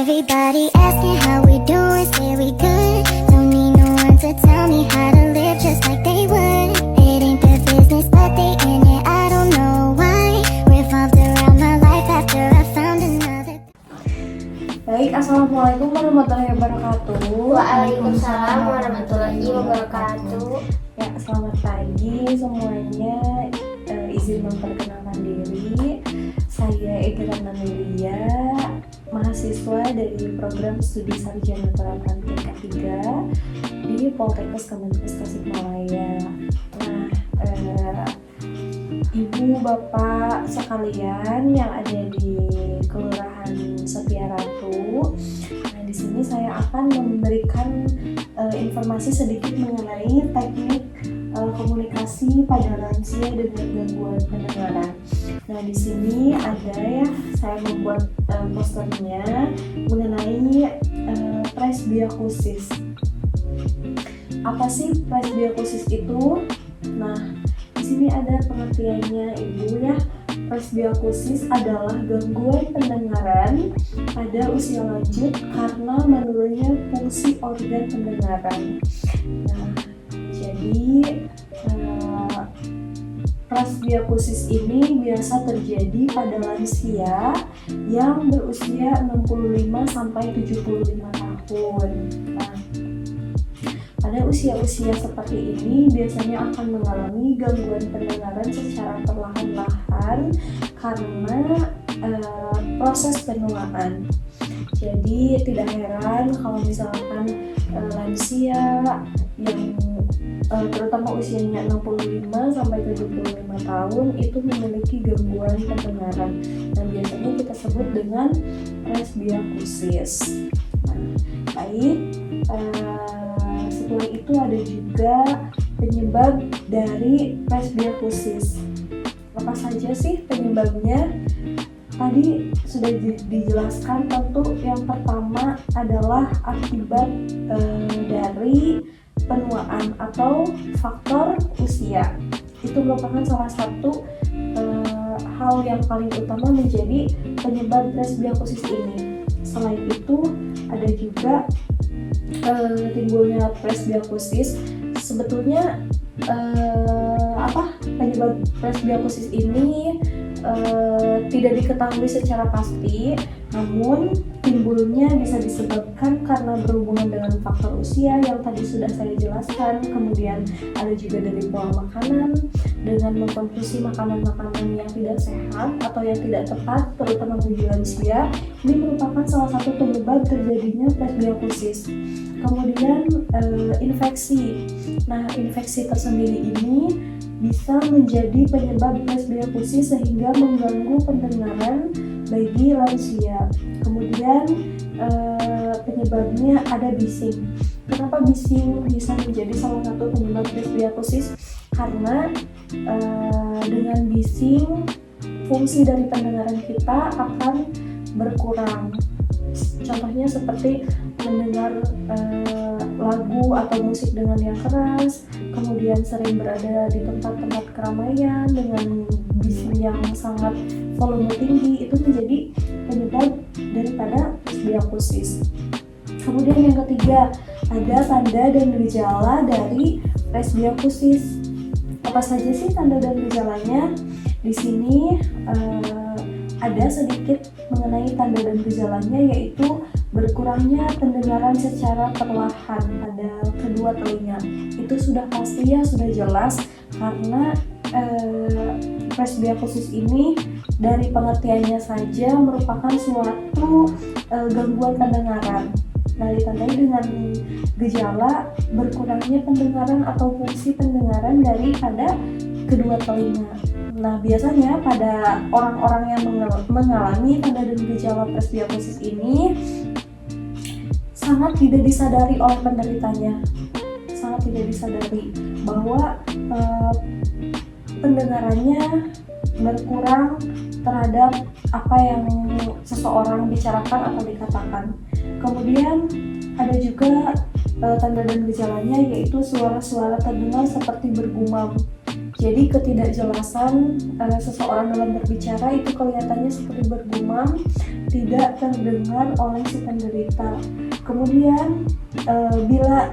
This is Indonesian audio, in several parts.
Everybody asking how we doing, say we good. Don't need no one to tell me how to live just like they would. It ain't their business, but they in it, I don't know why. Revolved around my life after I found another. Baik, assalamualaikum warahmatullahi wabarakatuh. Waalaikumsalam warahmatullahi wabarakatuh. Ya, selamat pagi semuanya. Izin memperkenalkan diri. Saya Ikrana Nuria, mahasiswa dari program studi sarjana terapan tingkat 3 di Poltekkes Kemenkes Tasikmalaya. Nah, ibu bapak sekalian yang ada di Kelurahan Setia Ratu. Nah, di sini saya akan memberikan informasi sedikit mengenai teknik komunikasi pada lansia dengan gangguan pendengaran. Nah, di sini ada ya, saya membuat posternya mengenai presbiokusis. Apa sih presbiokusis itu? Nah, di sini ada pengertiannya Ibu ya. Presbiokusis adalah gangguan pendengaran pada usia lanjut karena menurunnya fungsi organ pendengaran. Nah, jadi presbiokusis ini biasa terjadi pada lansia yang berusia 65 sampai 75 tahun. Nah, pada usia-usia seperti ini biasanya akan mengalami gangguan pendengaran secara perlahan-lahan karena proses penuaan. Jadi tidak heran kalau misalkan lansia yang terutama usianya 65 sampai 75 tahun itu memiliki gangguan pendengaran. Dan biasanya kita sebut dengan presbiokusis. Nah, baik. Setelah itu ada juga penyebab dari presbiokusis. Apa saja sih penyebabnya? Tadi sudah dijelaskan, tentu yang pertama adalah akibat dari penuaan atau faktor usia. Itu merupakan salah satu hal yang paling utama menjadi penyebab presbiokusis ini. Selain itu ada juga timbulnya presbiokusis. Sebetulnya penyebab presbiokusis ini tidak diketahui secara pasti, namun timbulnya bisa disebabkan karena berhubungan dengan faktor usia yang tadi sudah saya jelaskan. Kemudian ada juga dari pola makanan dengan mengkonsumsi makanan-makanan yang tidak sehat atau yang tidak tepat, terutama bagi lansia. Ini merupakan salah satu penyebab terjadinya presbiokusis. Kemudian infeksi. Nah, infeksi tersendiri ini bisa menjadi penyebab presbiokusis sehingga mengganggu pendengaran bagi lansia. Kemudian penyebabnya ada bising. Kenapa bising bisa menjadi salah satu penyebab presbiokusis? Karena dengan bising fungsi dari pendengaran kita akan berkurang. Contohnya seperti mendengar lagu atau musik dengan yang keras, kemudian sering berada di tempat-tempat keramaian dengan bising yang sangat volume tinggi, itu menjadi penyebab daripada presbiokusis. Kemudian yang ketiga, ada tanda dan gejala dari presbiokusis. Apa saja sih tanda dan gejalanya? Di sini ada sedikit mengenai tanda dan gejalanya, yaitu berkurangnya pendengaran secara perlahan pada kedua telinga. Itu sudah pasti ya, sudah jelas, karena presbiokusis ini dari pengertiannya saja merupakan suatu gangguan pendengaran. Nah, ditandai dengan gejala berkurangnya pendengaran atau fungsi pendengaran daripada kedua telinga. Nah, biasanya pada orang-orang yang mengalami tanda dan gejala presbiokusis ini sangat tidak disadari oleh penderitanya. Sangat tidak disadari bahwa pendengarannya berkurang terhadap apa yang seseorang bicarakan atau dikatakan. Kemudian ada juga tanda dan gejalanya, yaitu suara-suara terdengar seperti bergumam. Jadi ketidakjelasan seseorang dalam berbicara itu kelihatannya seperti bergumam. tidak terdengar oleh si penderita. Kemudian bila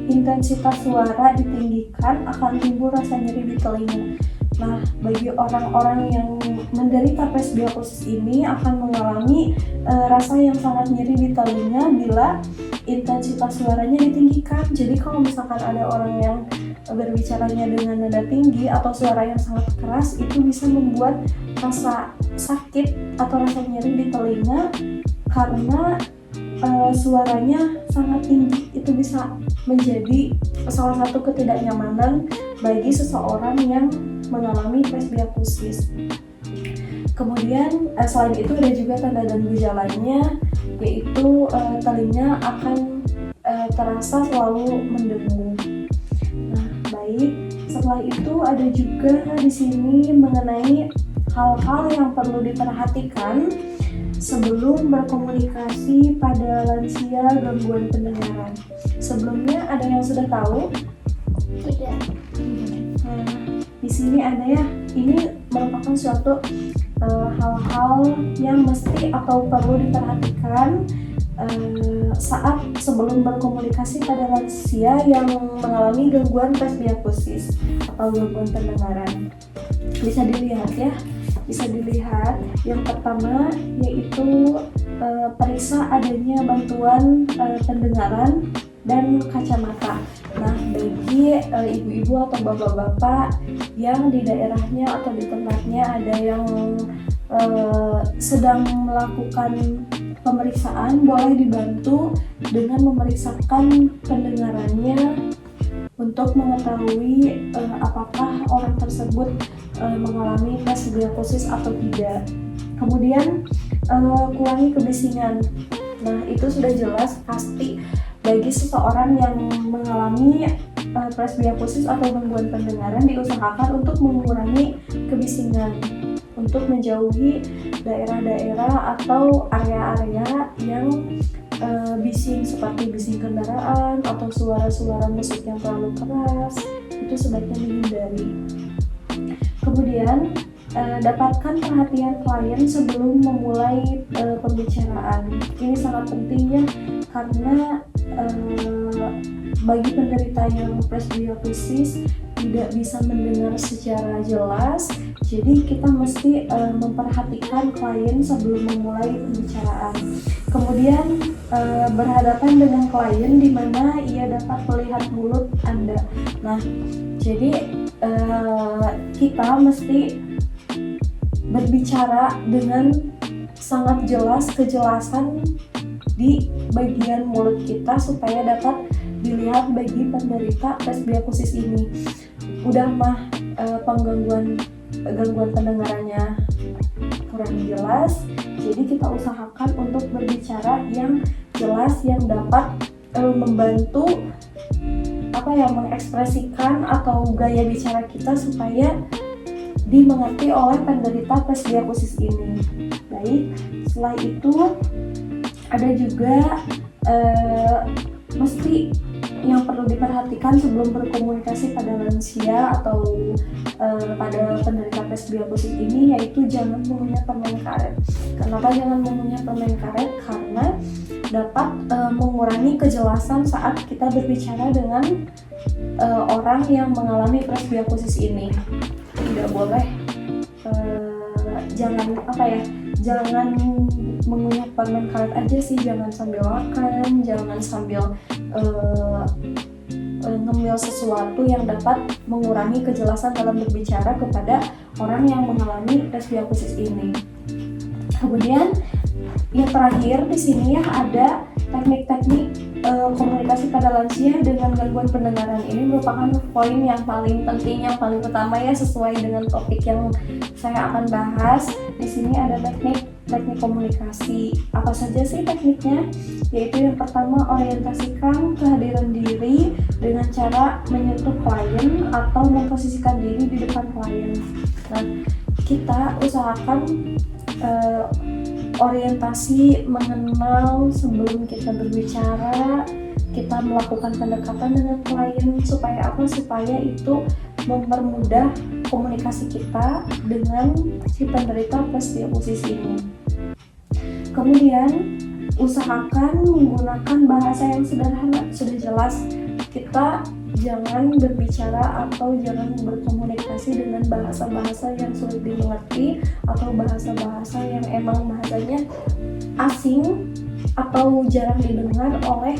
intensitas suara ditinggikan akan timbul rasa nyeri di telinga. Nah, bagi orang-orang yang menderita presbiokusis ini akan mengalami rasa yang sangat nyeri di telinga bila intensitas suaranya ditinggikan. Jadi kalau misalkan ada orang yang berbicaranya dengan nada tinggi atau suara yang sangat keras, itu bisa membuat rasa sakit atau rasa nyeri di telinga karena suaranya sangat tinggi. Itu bisa menjadi salah satu ketidaknyamanan bagi seseorang yang mengalami presbiokusis. Kemudian selain itu ada juga tanda dan gejalanya, yaitu telinga akan terasa selalu mendengung. Nah, baik. Setelah itu ada juga di sini mengenai hal-hal yang perlu diperhatikan sebelum berkomunikasi pada lansia gangguan pendengaran. Sebelumnya ada yang sudah tahu? Tidak. Nah, di sini ada ya, ini merupakan suatu hal-hal yang mesti atau perlu diperhatikan saat sebelum berkomunikasi pada lansia yang mengalami gangguan presbiokusis atau gangguan pendengaran. Bisa dilihat yang pertama yaitu periksa adanya bantuan pendengaran dan kacamata. Nah, bagi ibu-ibu atau bapak-bapak yang di daerahnya atau di tempatnya ada yang sedang melakukan pemeriksaan, boleh dibantu dengan memeriksakan pendengarannya untuk mengetahui apakah orang tersebut mengalami presbiokusis atau tidak. Kemudian kurangi kebisingan. Nah, itu sudah jelas pasti bagi seseorang yang mengalami presbiokusis atau gangguan pendengaran diusahakan untuk mengurangi kebisingan, untuk menjauhi daerah-daerah atau area-area yang bising seperti bising kendaraan atau suara-suara musik yang terlalu keras, itu sebaiknya dihindari. Kemudian dapatkan perhatian klien sebelum memulai pembicaraan. Ini sangat penting ya, karena bagi penderita yang presbiokusis tidak bisa mendengar secara jelas, jadi kita mesti memperhatikan klien sebelum memulai pembicaraan. Kemudian berhadapan dengan klien di mana ia dapat melihat mulut Anda. Nah, jadi kita mesti berbicara dengan sangat jelas, kejelasan di bagian mulut kita supaya dapat dilihat bagi penderita presbiokusis ini. Udah gangguan pendengarannya kurang jelas, jadi kita usahakan untuk berbicara yang jelas yang dapat membantu mengekspresikan atau gaya bicara kita supaya dimengerti oleh penderita presbiokusis ini. Baik, setelah itu ada juga mesti yang perlu diperhatikan sebelum berkomunikasi pada lansia atau pada penderita presbiokusis ini, yaitu jangan mengunyah permen karet. Kenapa jangan mengunyah permen karet? Karena dapat mengurangi kejelasan saat kita berbicara dengan orang yang mengalami presbiokusis ini. Tidak boleh jangan mengunyah permen karet aja sih, jangan sambil makan, jangan sambil ngemil sesuatu yang dapat mengurangi kejelasan dalam berbicara kepada orang yang mengalami presbiokusis ini. Kemudian yang terakhir di sini ya ada teknik-teknik komunikasi pada lansia dengan gangguan pendengaran. Ini merupakan poin yang paling penting, yang paling utama ya, sesuai dengan topik yang saya akan bahas. Di sini ada teknik komunikasi. Apa saja sih tekniknya? Yaitu yang pertama, orientasikan kehadiran diri dengan cara menyentuh klien atau memposisikan diri di depan klien. Nah, kita usahakan orientasi mengenal sebelum kita berbicara, kita melakukan pendekatan dengan klien supaya itu mempermudah komunikasi kita dengan si penderita presbiokusis ini. Kemudian usahakan menggunakan bahasa yang sederhana. Sudah jelas kita jangan berbicara atau jangan berkomunikasi dengan bahasa-bahasa yang sulit dimengerti atau bahasa-bahasa yang emang bahasanya asing atau jarang didengar oleh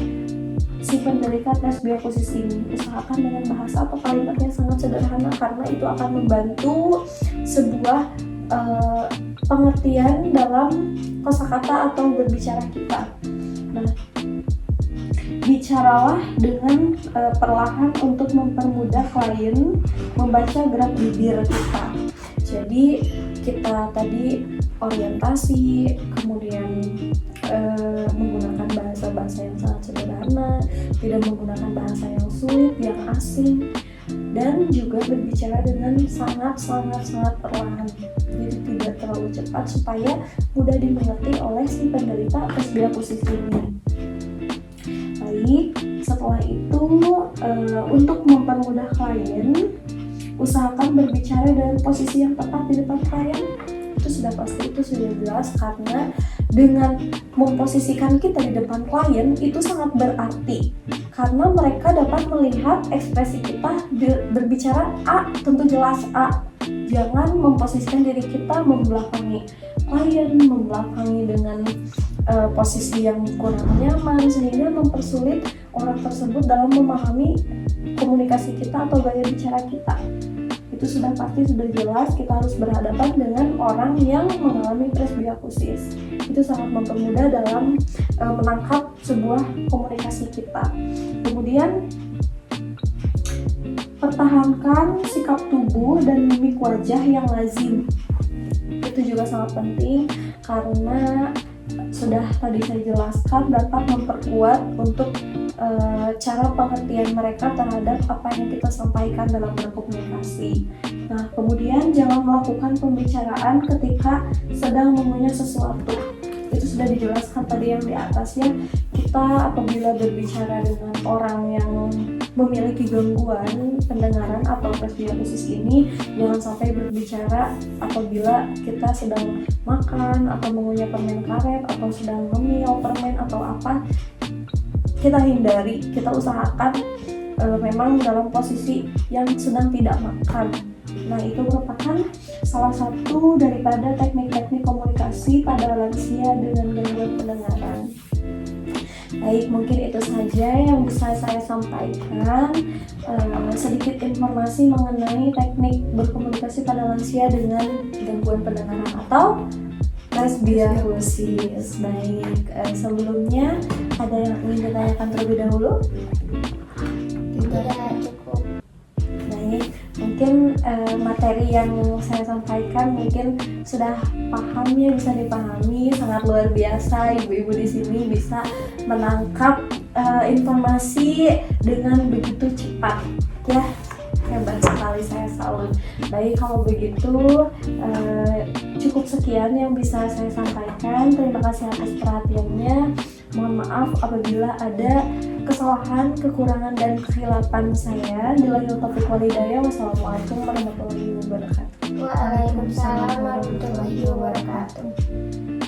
si penderita presbiosis ini. Usahakan dengan bahasa atau kalimat yang sangat sederhana karena itu akan membantu sebuah pengertian dalam kosakata atau berbicara kita. Nah, bicaralah dengan perlahan untuk mempermudah klien membaca gerak bibir kita. Jadi kita tadi orientasi, kemudian menggunakan bahasa-bahasa yang sangat sederhana, tidak menggunakan bahasa yang sulit, yang asing, dan juga berbicara dengan sangat perlahan. Jadi tidak terlalu cepat supaya mudah dimengerti oleh si penderita presbiosis ini. Baik, setelah itu untuk mempermudah klien, usahakan berbicara dalam posisi yang tepat di depan klien. Itu sudah pasti, itu sudah jelas, karena dengan memposisikan kita di depan klien itu sangat berarti karena mereka dapat melihat ekspresi kita berbicara A, tentu jelas A. Jangan memposisikan diri kita membelakangi klien, membelakangi dengan posisi yang kurang nyaman sehingga mempersulit orang tersebut dalam memahami komunikasi kita atau gaya bicara kita. Itu sudah pasti, sudah jelas kita harus berhadapan dengan orang yang mengalami presbiosis. Itu sangat mempermudah dalam menangkap sebuah komunikasi kita. Kemudian pertahankan sikap tubuh dan mimik wajah yang lazim. Itu juga sangat penting karena sudah tadi saya jelaskan dapat memperkuat untuk cara pengertian mereka terhadap apa yang kita sampaikan dalam berkomunikasi. Nah, kemudian jangan melakukan pembicaraan ketika sedang mengunyah sesuatu. Itu sudah dijelaskan tadi yang di atasnya. Kita apabila berbicara dengan orang yang memiliki gangguan pendengaran atau presbiosis ini, jangan sampai berbicara apabila kita sedang makan atau mengunyah permen karet atau sedang ngemil permen atau apa. Kita hindari, kita usahakan memang dalam posisi yang sedang tidak makan. Nah, itu merupakan salah satu daripada teknik-teknik komunikasi pada lansia dengan gangguan pendengaran. Baik, mungkin itu saja yang bisa saya sampaikan. Sedikit informasi mengenai teknik berkomunikasi pada lansia dengan gangguan pendengaran atau presbiosis. Baik, sebelumnya ada yang ingin ditanyakan terlebih dahulu? Tidak, cukup. Baik, mungkin materi yang saya sampaikan mungkin sudah paham ya, bisa dipahami. Sangat luar biasa, ibu-ibu di sini bisa menangkap informasi dengan begitu cepat. Ya, hebat sekali, saya salut. Baik, kalau begitu cukup sekian yang bisa saya sampaikan. Terima kasih atas perhatiannya. Mohon maaf apabila ada kesalahan, kekurangan, dan kekhilafan saya. Billahi taufiq wal hidayah. Wassalamualaikum warahmatullahi wabarakatuh. Waalaikumsalam warahmatullahi wabarakatuh.